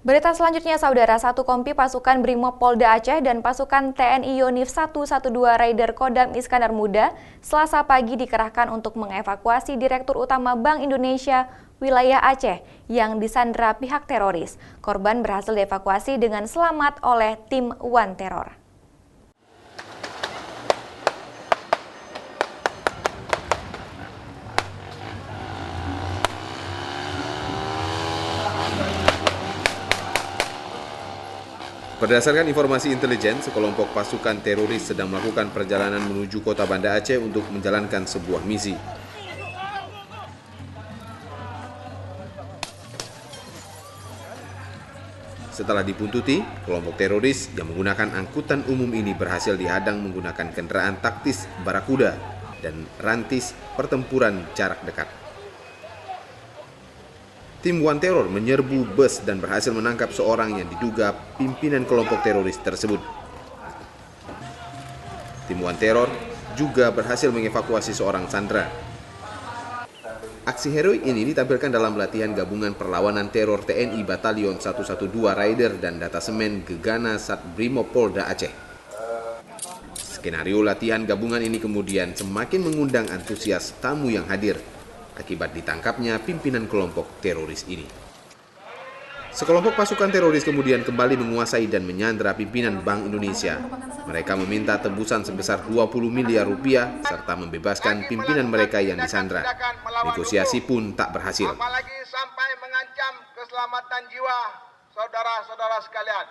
Berita selanjutnya, Saudara, satu kompi pasukan Brimob Polda Aceh dan pasukan TNI Yonif 112 Raider Kodam Iskandar Muda Selasa pagi dikerahkan untuk mengevakuasi Direktur Utama Bank Indonesia wilayah Aceh yang disandra pihak teroris. Korban berhasil dievakuasi dengan selamat oleh tim One Terror. Berdasarkan informasi intelijen, sekelompok pasukan teroris sedang melakukan perjalanan menuju kota Banda Aceh untuk menjalankan sebuah misi. Setelah dibuntuti, kelompok teroris yang menggunakan angkutan umum ini berhasil dihadang menggunakan kendaraan taktis Barakuda dan rantis pertempuran jarak dekat. Tim One Terror menyerbu bus dan berhasil menangkap seorang yang diduga pimpinan kelompok teroris tersebut. Tim One Terror juga berhasil mengevakuasi seorang sandera. Aksi heroik ini ditampilkan dalam latihan gabungan perlawanan teror TNI Batalion 112 Raider dan Datasemen Gegana Sat Brimob Polda Aceh. Skenario latihan gabungan ini kemudian semakin mengundang antusias tamu yang hadir akibat ditangkapnya pimpinan kelompok teroris ini. Sekelompok pasukan teroris kemudian kembali menguasai dan menyandra pimpinan Bank Indonesia. Mereka meminta tebusan sebesar 20 miliar rupiah serta membebaskan pimpinan mereka yang disandra. Negosiasi pun tak berhasil. Apalagi sampai mengancam keselamatan jiwa saudara-saudara sekalian.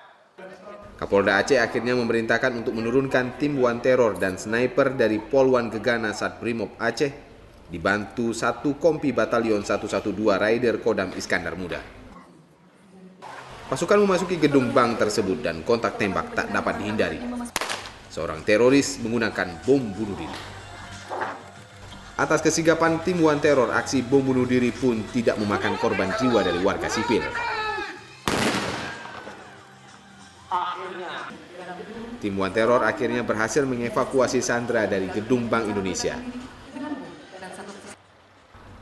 Kapolda Aceh akhirnya memerintahkan untuk menurunkan tim One Terror dan sniper dari Polwan Gegana Sat Brimob Aceh dibantu satu kompi Batalion 112 Raider Kodam Iskandar Muda. Pasukan memasuki gedung bank tersebut dan kontak tembak tak dapat dihindari. Seorang teroris menggunakan bom bunuh diri. Atas kesigapan tim One Terror, aksi bom bunuh diri pun tidak memakan korban jiwa dari warga sipil. Tim One Terror akhirnya berhasil mengevakuasi sandera dari gedung Bank Indonesia.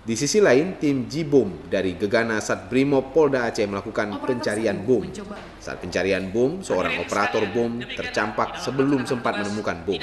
Di sisi lain, tim J-Bom dari Gegana Sat Brimob Polda Aceh melakukan pencarian bom. Saat pencarian bom, seorang operator bom tercampak sebelum sempat menemukan bom.